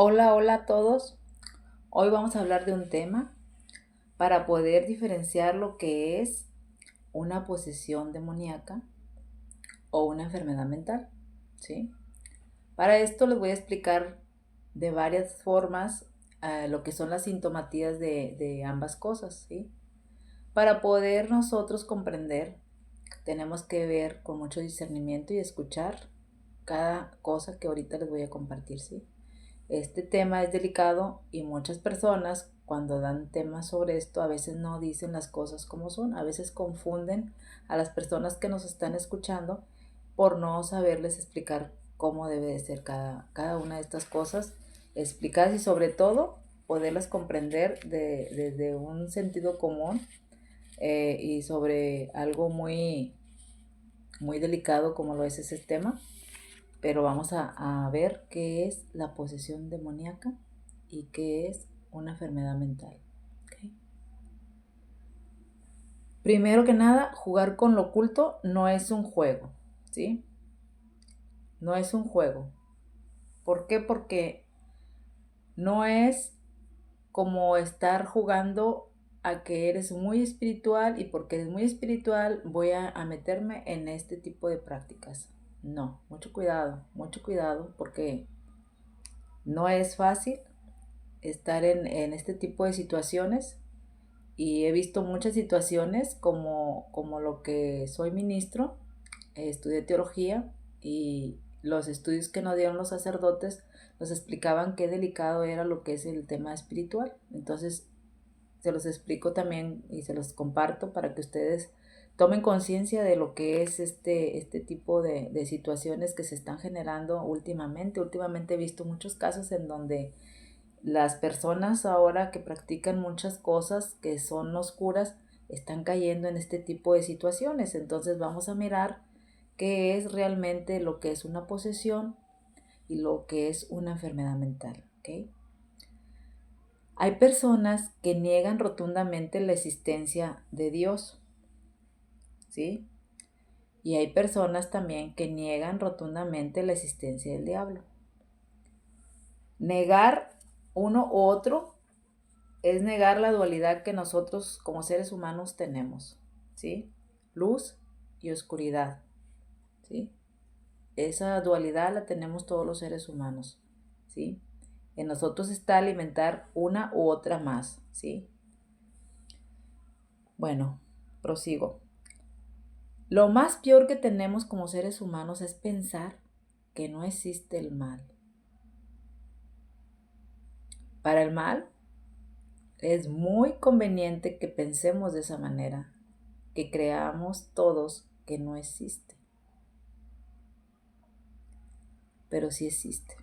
Hola, hola a todos. Hoy vamos a hablar de un tema para poder diferenciar lo que es una posesión demoníaca o una enfermedad mental, ¿sí? Para esto les voy a explicar de varias formas lo que son las sintomatías de ambas cosas, ¿sí? Para poder nosotros comprender, tenemos que ver con mucho discernimiento y escuchar cada cosa que ahorita les voy a compartir, ¿sí? Este tema es delicado y muchas personas cuando dan temas sobre esto a veces no dicen las cosas como son, a veces confunden a las personas que nos están escuchando por no saberles explicar cómo debe de ser cada una de estas cosas, explicar y sobre todo poderlas comprender desde un sentido común y sobre algo muy delicado como lo es ese tema. Pero vamos a ver qué es la posesión demoníaca y qué es una enfermedad mental. ¿Okay? Primero que nada, jugar con lo oculto no es un juego, ¿sí? No es un juego. ¿Por qué? Porque no es como estar jugando a que eres muy espiritual y porque eres muy espiritual voy a meterme en este tipo de prácticas. No, mucho cuidado porque no es fácil estar en este tipo de situaciones y he visto muchas situaciones como lo que soy ministro, estudié teología y los estudios que nos dieron los sacerdotes nos explicaban qué delicado era lo que es el tema espiritual. Entonces se los explico también y se los comparto para que ustedes tomen conciencia de lo que es este tipo de situaciones que se están generando últimamente. Últimamente he visto muchos casos en donde las personas ahora que practican muchas cosas que son oscuras están cayendo en este tipo de situaciones. Entonces vamos a mirar qué es realmente lo que es una posesión y lo que es una enfermedad mental. ¿Okay? Hay personas que niegan rotundamente la existencia de Dios, ¿sí? Y hay personas también que niegan rotundamente la existencia del diablo. Negar uno u otro es negar la dualidad que nosotros como seres humanos tenemos, ¿sí? Luz y oscuridad, ¿sí? Esa dualidad la tenemos todos los seres humanos, ¿sí? En nosotros está alimentar una u otra más, ¿sí? Bueno, prosigo. Lo más peor que tenemos como seres humanos es pensar que no existe el mal. Para el mal es muy conveniente que pensemos de esa manera, que creamos todos que no existe. Pero sí existe,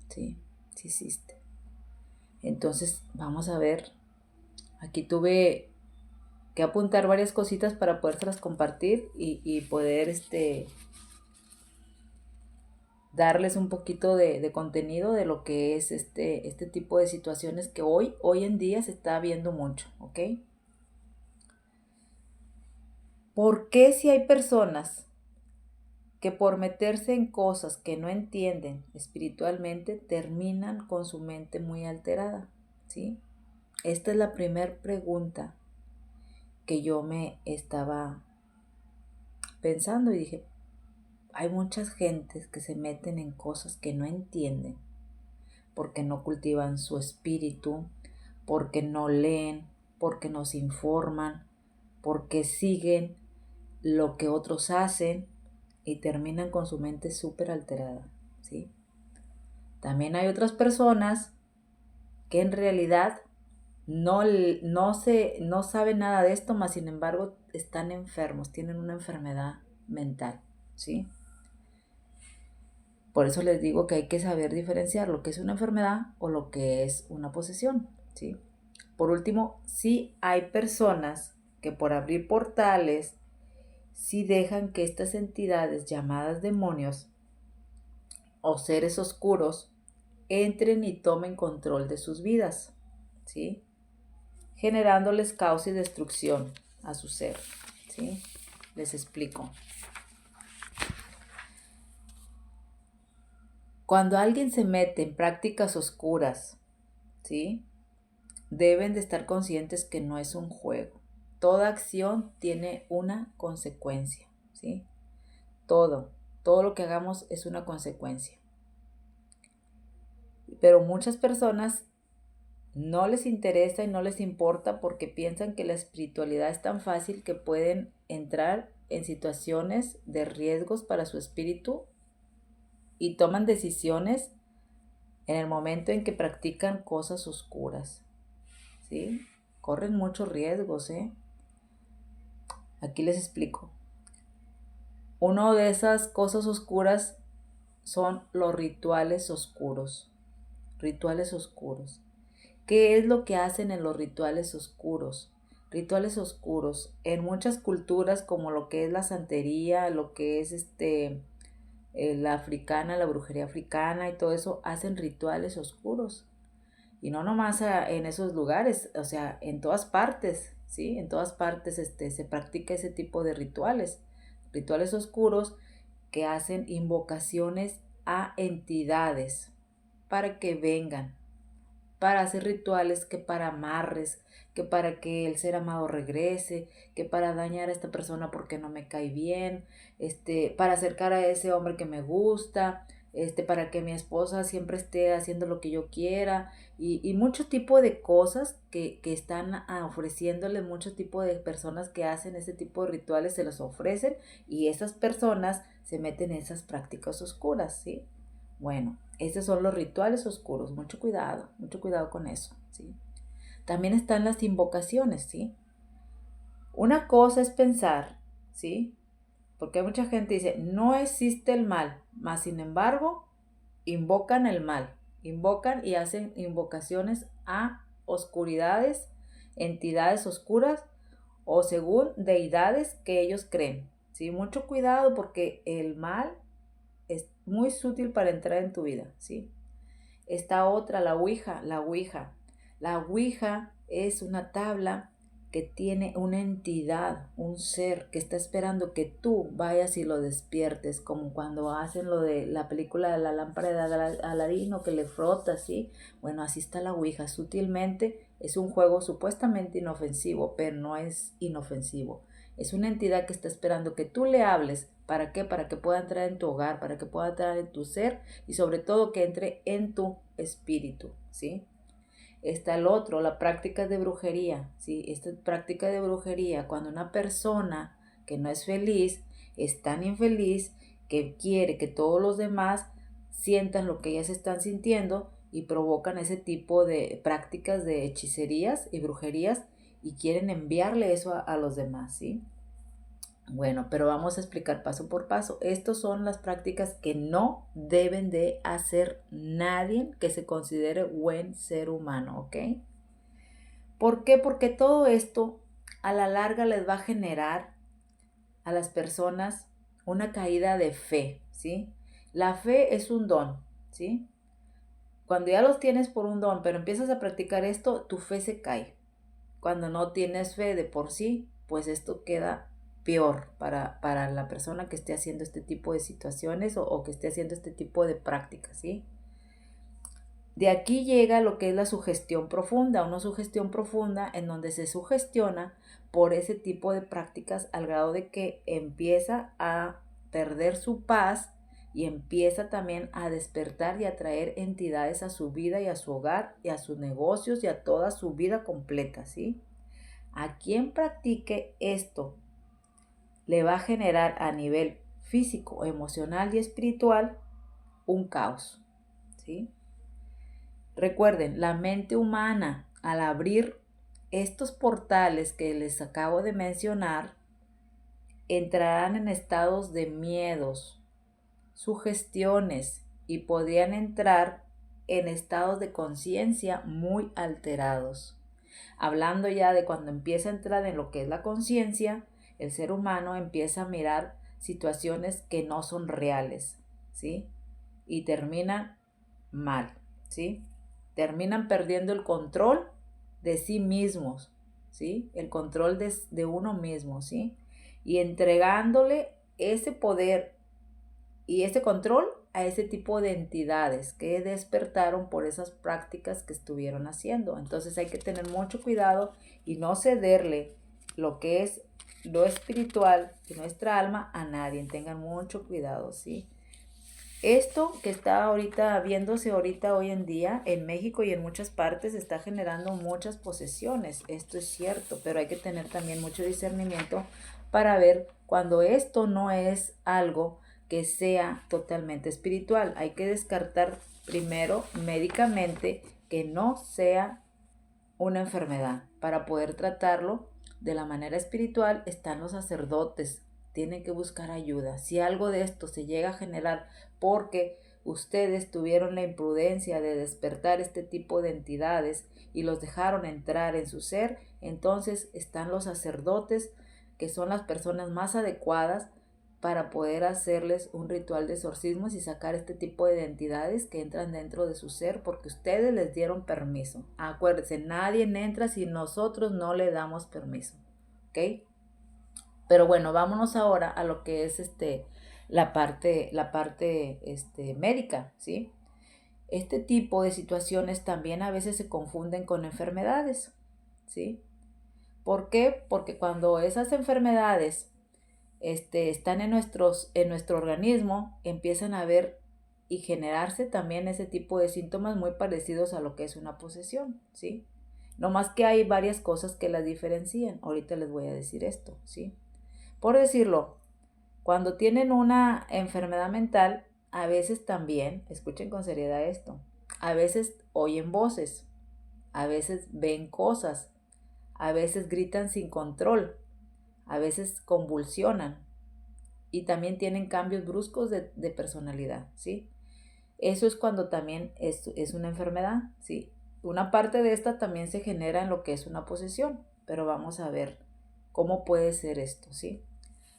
sí, sí existe. Entonces, vamos a ver, aquí tuve que apuntar varias cositas para podérselas compartir y poder darles un poquito de contenido de lo que es este tipo de situaciones que hoy en día se está viendo mucho, ¿ok? ¿Por qué si hay personas que por meterse en cosas que no entienden espiritualmente terminan con su mente muy alterada? ¿Sí? Esta es la primera pregunta que yo me estaba pensando y dije, hay muchas gentes que se meten en cosas que no entienden porque no cultivan su espíritu, porque no leen, porque no se informan, porque siguen lo que otros hacen y terminan con su mente súper alterada, ¿sí? También hay otras personas que en realidad no saben nada de esto, mas sin embargo están enfermos, tienen una enfermedad mental, ¿sí? Por eso les digo que hay que saber diferenciar lo que es una enfermedad o lo que es una posesión, ¿sí? Por último, sí hay personas que por abrir portales, sí dejan que estas entidades llamadas demonios o seres oscuros entren y tomen control de sus vidas, ¿sí? Generándoles caos y destrucción a su ser, ¿sí? Les explico. Cuando alguien se mete en prácticas oscuras, ¿sí? Deben de estar conscientes que no es un juego. Toda acción tiene una consecuencia, ¿sí? Todo lo que hagamos es una consecuencia. Pero muchas personas no les interesa y no les importa porque piensan que la espiritualidad es tan fácil que pueden entrar en situaciones de riesgos para su espíritu y toman decisiones en el momento en que practican cosas oscuras, ¿sí? Corren muchos riesgos, ¿eh? Aquí les explico. Una de esas cosas oscuras son los rituales oscuros. Rituales oscuros. ¿Qué es lo que hacen en los rituales oscuros? Rituales oscuros. En muchas culturas, como lo que es la santería, lo que es la africana, la brujería africana y todo eso, hacen rituales oscuros. Y no nomás en esos lugares, o sea, en todas partes, ¿sí? En todas partes se practica ese tipo de rituales. Rituales oscuros que hacen invocaciones a entidades para que vengan, para hacer rituales que para amarres, que para que el ser amado regrese, que para dañar a esta persona porque no me cae bien, para acercar a ese hombre que me gusta, para que mi esposa siempre esté haciendo lo que yo quiera y mucho tipo de cosas que están ofreciéndole, mucho tipo de personas que hacen ese tipo de rituales se los ofrecen y esas personas se meten en esas prácticas oscuras, ¿sí? Bueno, estos son los rituales oscuros. Mucho cuidado con eso, ¿sí? También están las invocaciones, ¿sí? Una cosa es pensar, ¿sí? Porque hay mucha gente que dice, no existe el mal, mas sin embargo, invocan el mal. Invocan y hacen invocaciones a oscuridades, entidades oscuras o según deidades que ellos creen, ¿sí? Mucho cuidado porque el mal es muy sutil para entrar en tu vida, ¿sí? Esta otra, la Ouija, la Ouija. La Ouija es una tabla que tiene una entidad, un ser que está esperando que tú vayas y lo despiertes, como cuando hacen lo de la película de la lámpara de Aladino que le frotas, ¿sí? Bueno, así está la Ouija. Sutilmente es un juego supuestamente inofensivo, pero no es inofensivo. Es una entidad que está esperando que tú le hables. ¿Para qué? Para que pueda entrar en tu hogar, para que pueda entrar en tu ser y sobre todo que entre en tu espíritu, ¿sí? Está el otro, la práctica de brujería, ¿sí? Esta práctica de brujería, cuando una persona que no es feliz, es tan infeliz que quiere que todos los demás sientan lo que ellas están sintiendo y provocan ese tipo de prácticas de hechicerías y brujerías y quieren enviarle eso a los demás, ¿sí? Bueno, pero vamos a explicar paso por paso. Estas son las prácticas que no deben de hacer nadie que se considere buen ser humano, ¿ok? ¿Por qué? Porque todo esto a la larga les va a generar a las personas una caída de fe, ¿sí? La fe es un don, ¿sí? Cuando ya los tienes por un don, pero empiezas a practicar esto, tu fe se cae. Cuando no tienes fe de por sí, pues esto queda peor para la persona que esté haciendo este tipo de situaciones o que esté haciendo este tipo de prácticas, ¿sí? De aquí llega lo que es la sugestión profunda, una sugestión profunda en donde se sugestiona por ese tipo de prácticas al grado de que empieza a perder su paz y empieza también a despertar y a traer entidades a su vida y a su hogar y a sus negocios y a toda su vida completa, ¿sí? A quien practique esto le va a generar a nivel físico, emocional y espiritual un caos, ¿sí? Recuerden, la mente humana al abrir estos portales que les acabo de mencionar entrarán en estados de miedos, sugestiones y podrían entrar en estados de conciencia muy alterados. Hablando ya de cuando empieza a entrar en lo que es la conciencia, el ser humano empieza a mirar situaciones que no son reales, ¿sí? Y termina mal, ¿sí? Terminan perdiendo el control de sí mismos, ¿sí? El control de uno mismo, ¿sí? Y entregándole ese poder y ese control a ese tipo de entidades que despertaron por esas prácticas que estuvieron haciendo. Entonces hay que tener mucho cuidado y no cederle lo que es lo espiritual de nuestra alma a nadie. Tengan mucho cuidado, ¿sí? Esto que está ahorita viéndose ahorita hoy en día en México y en muchas partes está generando muchas posesiones. Esto es cierto, pero hay que tener también mucho discernimiento para ver cuando esto no es algo que sea totalmente espiritual. Hay que descartar primero médicamente que no sea una enfermedad. Para poder tratarlo de la manera espiritual están los sacerdotes, tienen que buscar ayuda. Si algo de esto se llega a generar porque ustedes tuvieron la imprudencia de despertar este tipo de entidades y los dejaron entrar en su ser, entonces están los sacerdotes, que son las personas más adecuadas para poder hacerles un ritual de exorcismos y sacar este tipo de entidades que entran dentro de su ser porque ustedes les dieron permiso. Acuérdense, nadie entra si nosotros no le damos permiso, ¿ok? Pero bueno, vámonos ahora a lo que es la parte médica, ¿sí? Este tipo de situaciones también a veces se confunden con enfermedades, ¿sí? ¿Por qué? Porque cuando esas enfermedades están en nuestro organismo, empiezan a ver y generarse también ese tipo de síntomas muy parecidos a lo que es una posesión, ¿sí? No más que hay varias cosas que las diferencian. Ahorita les voy a decir esto, ¿sí? Por decirlo, cuando tienen una enfermedad mental, a veces también, escuchen con seriedad esto, a veces oyen voces, a veces ven cosas, a veces gritan sin control, a veces convulsionan, y también tienen cambios bruscos de personalidad, ¿sí? Eso es cuando también es una enfermedad, ¿sí? Una parte de esta también se genera en lo que es una posesión, pero vamos a ver cómo puede ser esto, ¿sí?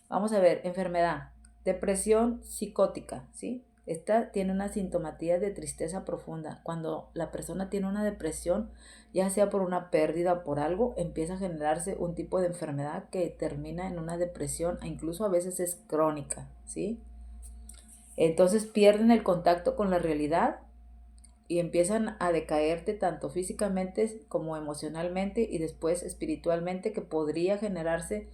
Vamos a ver, enfermedad, depresión psicótica, ¿sí? Esta tiene una sintomatía de tristeza profunda. Cuando la persona tiene una depresión, ya sea por una pérdida o por algo, empieza a generarse un tipo de enfermedad que termina en una depresión e incluso a veces es crónica, ¿sí? Entonces pierden el contacto con la realidad y empiezan a decaerte tanto físicamente como emocionalmente y después espiritualmente, que podría generarse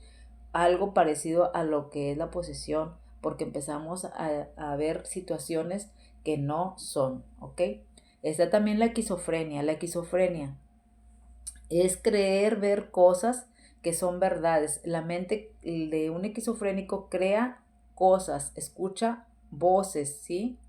algo parecido a lo que es la posesión, porque empezamos a ver situaciones que no son, ¿ok? Está también la esquizofrenia. La esquizofrenia es creer ver cosas que son verdades. La mente de un esquizofrénico crea cosas, escucha voces, ¿sí?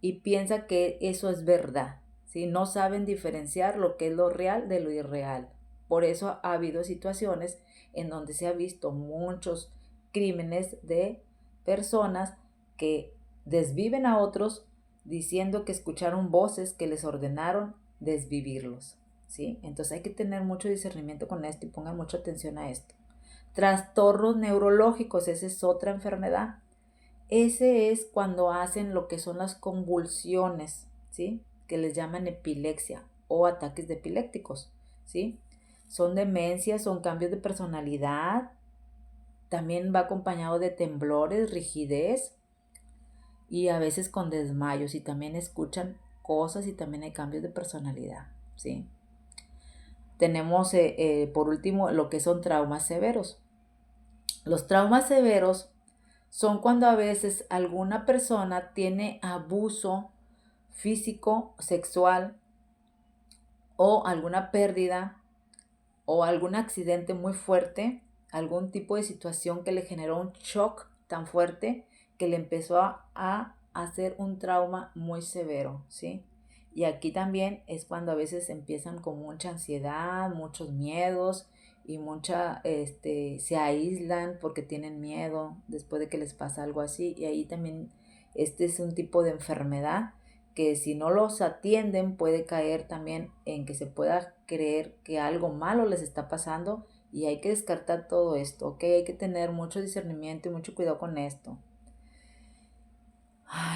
Y piensa que eso es verdad, ¿sí? No saben diferenciar lo que es lo real de lo irreal. Por eso ha habido situaciones en donde se ha visto muchos crímenes de personas que desviven a otros diciendo que escucharon voces que les ordenaron desvivirlos, ¿sí? Entonces hay que tener mucho discernimiento con esto y pongan mucha atención a esto. Trastornos neurológicos, esa es otra enfermedad. Ese es cuando hacen lo que son las convulsiones, ¿sí? Que les llaman epilepsia o ataques de epilépticos, ¿sí? Son demencias, son cambios de personalidad, también va acompañado de temblores, rigidez y a veces con desmayos, y también escuchan cosas y también hay cambios de personalidad, ¿sí? Tenemos por último lo que son traumas severos. Los traumas severos son cuando a veces alguna persona tiene abuso físico, sexual o alguna pérdida o algún accidente muy fuerte, algún tipo de situación que le generó un shock tan fuerte que le empezó a hacer un trauma muy severo, ¿sí? Y aquí también es cuando a veces empiezan con mucha ansiedad, muchos miedos y se aíslan porque tienen miedo después de que les pasa algo así. Y ahí también este es un tipo de enfermedad que si no los atienden puede caer también en que se pueda creer que algo malo les está pasando, y hay que descartar todo esto, ¿ok? Hay que tener mucho discernimiento y mucho cuidado con esto.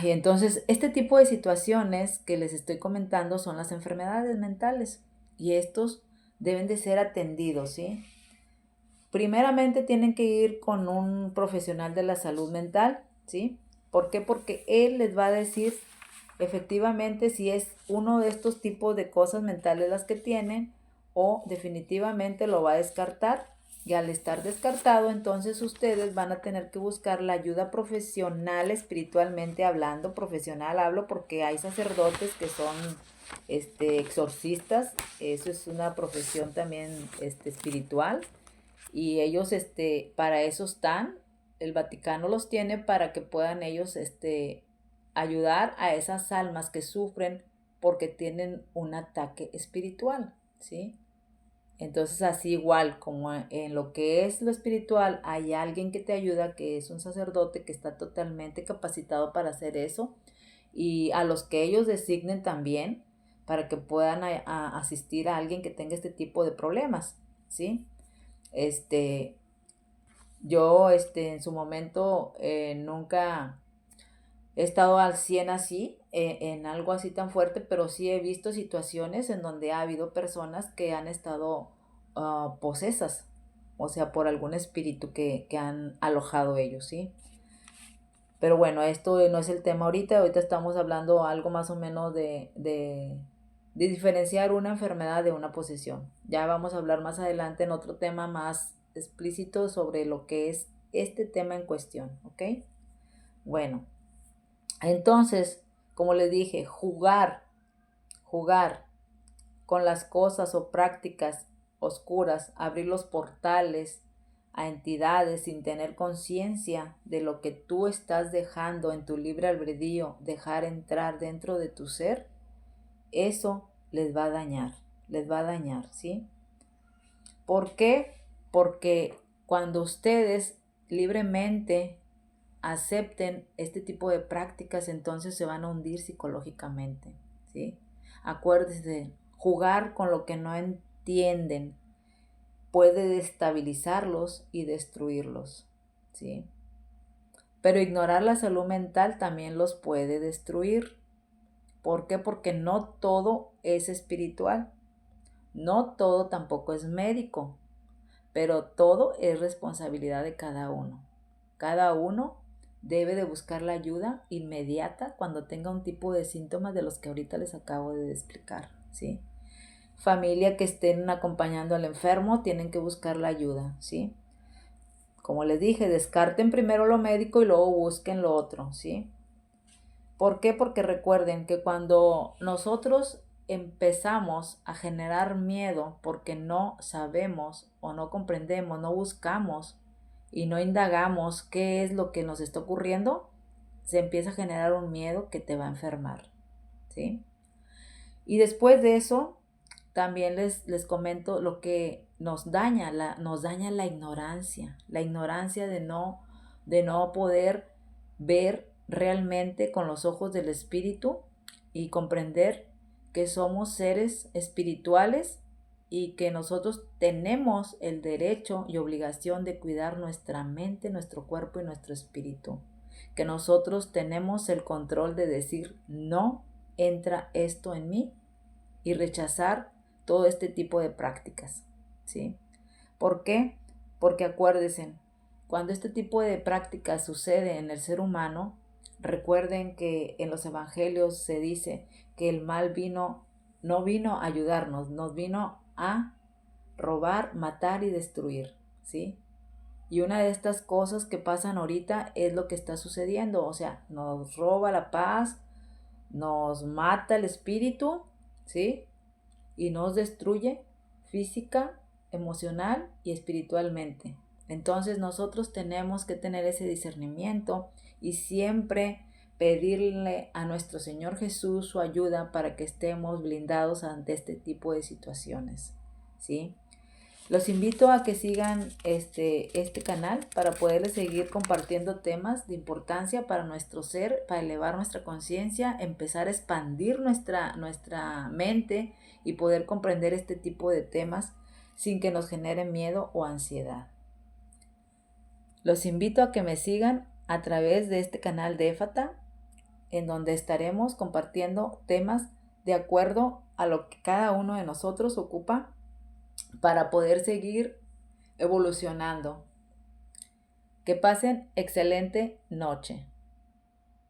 Y entonces, este tipo de situaciones que les estoy comentando son las enfermedades mentales y estos deben de ser atendidos, ¿sí? Primeramente tienen que ir con un profesional de la salud mental, ¿sí? ¿Por qué? Porque él les va a decir efectivamente si es uno de estos tipos de cosas mentales las que tienen o definitivamente lo va a descartar. Y al estar descartado, entonces ustedes van a tener que buscar la ayuda profesional, espiritualmente hablando. Profesional hablo porque hay sacerdotes que son exorcistas. Eso es una profesión también espiritual. Y ellos para eso están. El Vaticano los tiene para que puedan ellos ayudar a esas almas que sufren porque tienen un ataque espiritual, ¿sí? Entonces, así igual como en lo que es lo espiritual, hay alguien que te ayuda, que es un sacerdote que está totalmente capacitado para hacer eso, y a los que ellos designen también para que puedan asistir a alguien que tenga este tipo de problemas, ¿sí? Yo en su momento nunca he estado al 100 así, en algo así tan fuerte, pero sí he visto situaciones en donde ha habido personas que han estado posesas, o sea, por algún espíritu que han alojado ellos, ¿sí? Pero bueno, esto no es el tema ahorita. Ahorita estamos hablando algo más o menos de diferenciar una enfermedad de una posesión. Ya vamos a hablar más adelante en otro tema más explícito sobre lo que es este tema en cuestión, ¿ok? Bueno, entonces, como les dije, jugar con las cosas o prácticas oscuras, abrir los portales a entidades sin tener conciencia de lo que tú estás dejando en tu libre albedrío, dejar entrar dentro de tu ser, eso les va a dañar, ¿sí? ¿Por qué? Porque cuando ustedes libremente acepten este tipo de prácticas, entonces se van a hundir psicológicamente, ¿sí? Acuérdense, jugar con lo que no entienden puede destabilizarlos y destruirlos, ¿sí? Pero ignorar la salud mental también los puede destruir. ¿Por qué? Porque no todo es espiritual, no todo tampoco es médico, pero todo es responsabilidad de cada uno. Cada uno debe de buscar la ayuda inmediata cuando tenga un tipo de síntomas de los que ahorita les acabo de explicar, ¿sí? Familia que estén acompañando al enfermo tienen que buscar la ayuda, ¿sí? Como les dije, descarten primero lo médico y luego busquen lo otro, ¿sí? ¿Por qué? Porque recuerden que cuando nosotros empezamos a generar miedo porque no sabemos o no comprendemos, no buscamos y no indagamos qué es lo que nos está ocurriendo, se empieza a generar un miedo que te va a enfermar, ¿sí? Y después de eso, también les comento lo que nos daña la ignorancia de no poder ver realmente con los ojos del espíritu y comprender que somos seres espirituales y que nosotros tenemos el derecho y obligación de cuidar nuestra mente, nuestro cuerpo y nuestro espíritu. Que nosotros tenemos el control de decir, no entra esto en mí, y rechazar todo este tipo de prácticas, ¿sí? ¿Por qué? Porque acuérdense, cuando este tipo de prácticas sucede en el ser humano, recuerden que en los evangelios se dice que el mal no vino a ayudarnos, nos vino a robar, matar y destruir, ¿sí? Y una de estas cosas que pasan ahorita es lo que está sucediendo, o sea, nos roba la paz, nos mata el espíritu, ¿sí? Y nos destruye física, emocional y espiritualmente. Entonces nosotros tenemos que tener ese discernimiento y siempre pedirle a nuestro Señor Jesús su ayuda para que estemos blindados ante este tipo de situaciones, ¿sí? Los invito a que sigan este canal para poderles seguir compartiendo temas de importancia para nuestro ser, para elevar nuestra conciencia, empezar a expandir nuestra mente y poder comprender este tipo de temas sin que nos genere miedo o ansiedad. Los invito a que me sigan a través de este canal de Éfata, en donde estaremos compartiendo temas de acuerdo a lo que cada uno de nosotros ocupa para poder seguir evolucionando. Que pasen excelente noche.